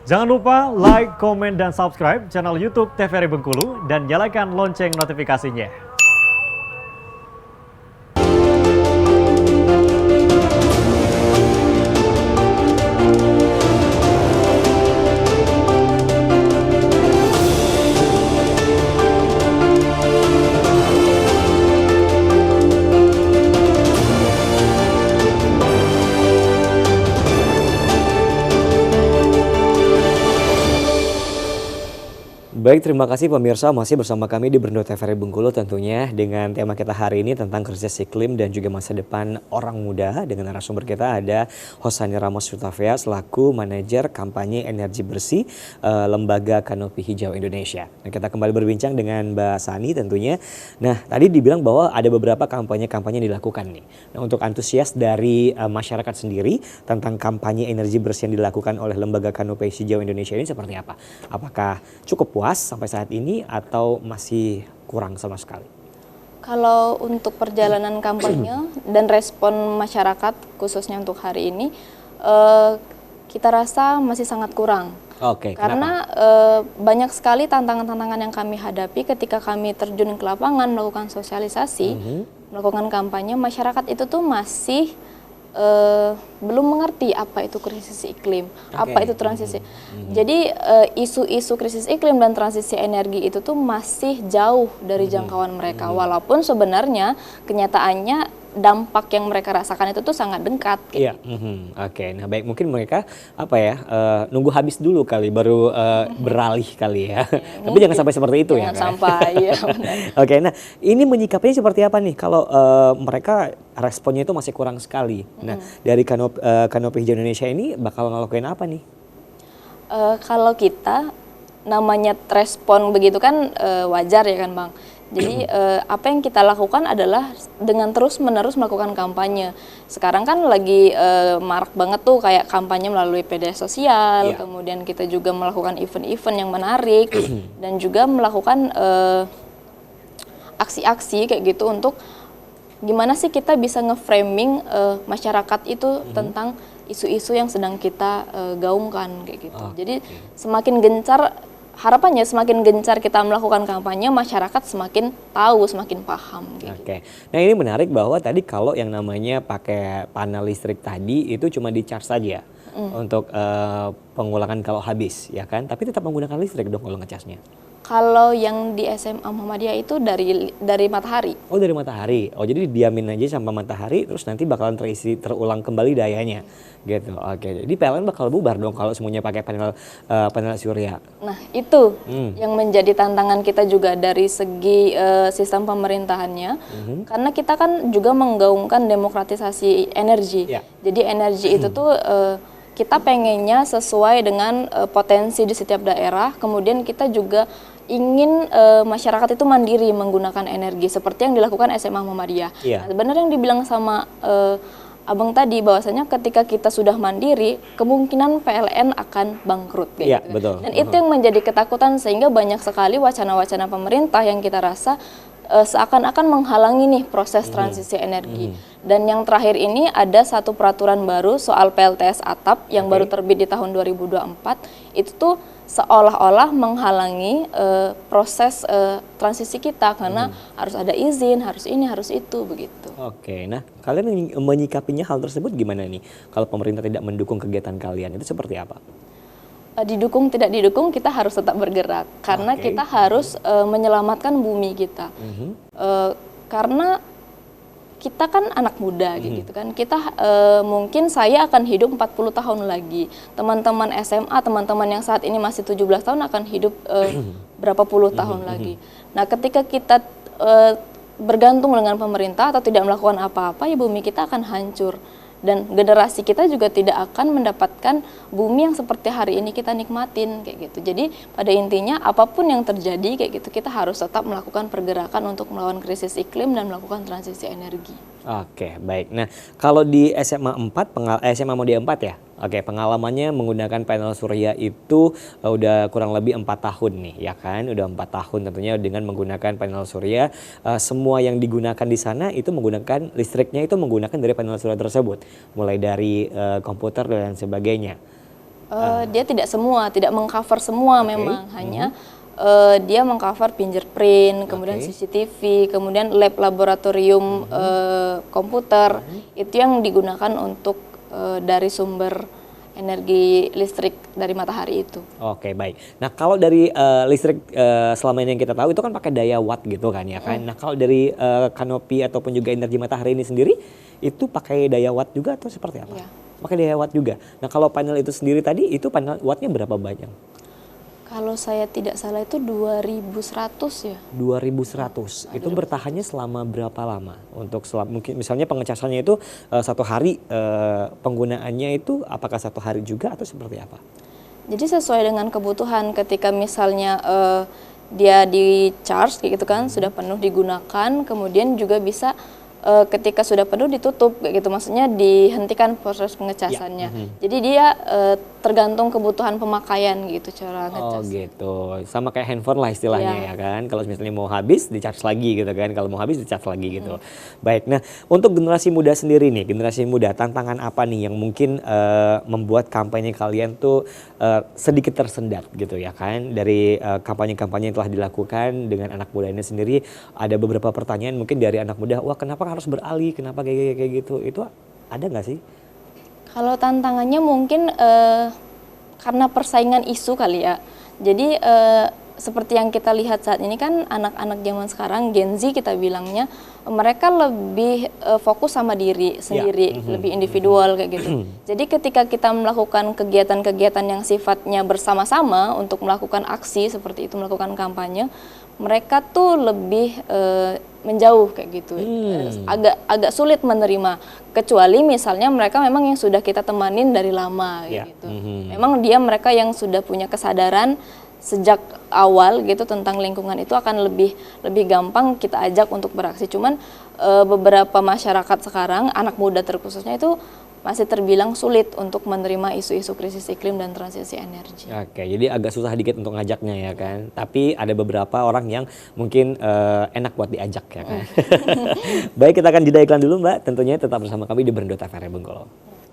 Jangan lupa like, komen, dan subscribe channel YouTube TVRI Bengkulu dan nyalakan lonceng notifikasinya. Baik, terima kasih pemirsa masih bersama kami di Berndo TVRI Bengkulu tentunya dengan tema kita hari ini tentang krisis iklim dan juga masa depan orang muda. Dengan narasumber kita ada Hosani Ramos Hutafea selaku manajer kampanye energi bersih Lembaga Kanopi Hijau Indonesia. Nah, kita kembali berbincang dengan Mbak Sani tentunya. Nah, tadi dibilang bahwa ada beberapa kampanye-kampanye yang dilakukan nih. Nah, untuk antusias dari masyarakat sendiri tentang kampanye energi bersih yang dilakukan oleh Lembaga Kanopi Hijau Indonesia ini seperti apa? Apakah cukup puas sampai saat ini atau masih kurang sama sekali? Kalau untuk perjalanan kampanye dan respon masyarakat khususnya untuk hari ini, kita rasa masih sangat kurang. Oke, karena banyak sekali tantangan-tantangan yang kami hadapi ketika kami terjun ke lapangan melakukan sosialisasi, melakukan kampanye, masyarakat itu tuh masih belum mengerti apa itu krisis iklim, apa itu transisi. Jadi isu-isu krisis iklim dan transisi energi itu tuh masih jauh dari jangkauan mereka. Walaupun sebenarnya kenyataannya dampak yang mereka rasakan itu tuh sangat dekat. Iya. Oke. Nah, baik, mungkin mereka nunggu habis dulu kali baru beralih kali ya. Tapi jangan sampai seperti itu ya. Jangan sampai. Ya, Oke. Nah, ini menyikapinya seperti apa nih kalau mereka responnya itu masih kurang sekali. Nah, dari Kanopi Hijau Indonesia ini bakal ngelakuin apa nih? Kalau kita namanya respon begitu kan wajar ya kan Bang. Jadi apa yang kita lakukan adalah dengan terus-menerus melakukan kampanye. Sekarang kan lagi marak banget tuh kayak kampanye melalui media sosial, kemudian kita juga melakukan event-event yang menarik dan juga melakukan aksi-aksi kayak gitu untuk gimana sih kita bisa nge-framing masyarakat itu tentang isu-isu yang sedang kita gaungkan kayak gitu. Jadi semakin gencar, harapannya semakin gencar kita melakukan kampanye, masyarakat semakin tahu, semakin paham. Gitu. Oke. Nah, ini menarik bahwa tadi kalau yang namanya pakai panel listrik tadi itu cuma di-charge saja untuk pengulangan kalau habis, ya kan? Tapi tetap menggunakan listrik dong kalau nge-charge-nya. Kalau yang di SMA Muhammadiyah itu dari matahari. Oh, dari matahari. Oh, jadi diamin aja sampai matahari terus nanti bakalan terulang kembali dayanya. Gitu. Oke. Jadi PLN bakal bubar dong kalau semuanya pakai panel surya. Nah, itu yang menjadi tantangan kita juga dari segi sistem pemerintahannya. Karena kita kan juga menggaungkan demokratisasi energi. Jadi energi itu tuh kita pengennya sesuai dengan potensi di setiap daerah. Kemudian kita juga ingin masyarakat itu mandiri menggunakan energi seperti yang dilakukan SMA Muhammadiyah. Nah, sebenarnya yang dibilang sama Abang tadi bahwasanya ketika kita sudah mandiri, kemungkinan PLN akan bangkrut. Iya, gitu. betul. Dan itu yang menjadi ketakutan sehingga banyak sekali wacana-wacana pemerintah yang kita rasa seakan-akan menghalangi nih proses transisi energi. Dan yang terakhir ini ada satu peraturan baru soal PLTS atap yang baru terbit di tahun 2024. Itu tuh seolah-olah menghalangi proses transisi kita karena harus ada izin, harus ini, harus itu begitu. Oke. Nah, kalian menyikapinya hal tersebut gimana nih? Kalau pemerintah tidak mendukung kegiatan kalian itu seperti apa? Didukung tidak didukung kita harus tetap bergerak karena kita harus menyelamatkan bumi kita. Karena kita kan anak muda gitu kan. Kita mungkin saya akan hidup 40 tahun lagi. Teman-teman SMA, teman-teman yang saat ini masih 17 tahun akan hidup berapa puluh tahun lagi. Nah, ketika kita bergantung dengan pemerintah atau tidak melakukan apa-apa, ya bumi kita akan hancur. Dan generasi kita juga tidak akan mendapatkan bumi yang seperti hari ini kita nikmatin kayak gitu. Jadi pada intinya apapun yang terjadi kayak gitu kita harus tetap melakukan pergerakan untuk melawan krisis iklim dan melakukan transisi energi. Oke, baik. Nah, kalau di SMA 4, SMA Muhammadiyah 4 ya? Oke, pengalamannya menggunakan panel surya itu udah kurang lebih 4 tahun nih, ya kan? Udah 4 tahun tentunya dengan menggunakan panel surya. Semua yang digunakan di sana itu menggunakan listriknya itu menggunakan dari panel surya tersebut. Mulai dari komputer dan sebagainya. Dia tidak mengcover semua Oke. memang, hanya dia mengcover fingerprint, kemudian Oke. CCTV, kemudian lab laboratorium komputer, itu yang digunakan untuk dari sumber energi listrik dari matahari itu. Oke, baik. Nah, kalau dari listrik selama ini yang kita tahu itu kan pakai daya watt gitu kan ya kan. Nah, kalau dari kanopi ataupun juga energi matahari ini sendiri itu pakai daya watt juga atau seperti apa? Iya. Pakai daya watt juga. Nah, kalau panel itu sendiri tadi itu panel wattnya berapa banyak? Kalau saya tidak salah itu 2100 ya. 2100. Itu bertahannya selama berapa lama? Untuk mungkin misalnya pengecasannya itu satu hari penggunaannya itu apakah satu hari juga atau seperti apa? Jadi sesuai dengan kebutuhan, ketika misalnya dia di charge kayak gitu kan, sudah penuh digunakan, kemudian juga bisa ketika sudah penuh ditutup kayak gitu, maksudnya dihentikan proses pengecasannya. Jadi dia tergantung kebutuhan pemakaian gitu cara Oh ngecas. gitu, sama kayak handphone lah istilahnya Iya. ya kan. Kalau misalnya mau habis di charge lagi gitu kan, kalau mau habis di charge lagi gitu. Baik, nah untuk generasi muda sendiri nih, generasi muda tantangan apa nih yang mungkin membuat kampanye kalian tuh sedikit tersendat gitu ya kan. Dari kampanye-kampanye yang telah dilakukan dengan anak muda ini sendiri, ada beberapa pertanyaan mungkin dari anak muda, wah kenapa harus beralih, kenapa kayak gitu, itu ada nggak sih? Kalau tantangannya mungkin karena persaingan isu kali ya. Jadi seperti yang kita lihat saat ini kan anak-anak zaman sekarang, Gen Z kita bilangnya, mereka lebih fokus sama diri sendiri, lebih individual kayak gitu. Jadi ketika kita melakukan kegiatan-kegiatan yang sifatnya bersama-sama untuk melakukan aksi seperti itu, melakukan kampanye, mereka tuh lebih menjauh kayak gitu. Agak sulit menerima, kecuali misalnya mereka memang yang sudah kita temanin dari lama Ya. gitu. Memang mereka yang sudah punya kesadaran sejak awal gitu tentang lingkungan, itu akan lebih gampang kita ajak untuk beraksi. Cuman beberapa masyarakat sekarang, anak muda terkhususnya, itu masih terbilang sulit untuk menerima isu-isu krisis iklim dan transisi energi. Oke, jadi agak susah dikit untuk ngajaknya ya kan. Tapi ada beberapa orang yang mungkin enak buat diajak ya kan. Baik, kita akan jeda iklan dulu Mbak. Tentunya tetap bersama kami di Berndo TVRI Bengkulu.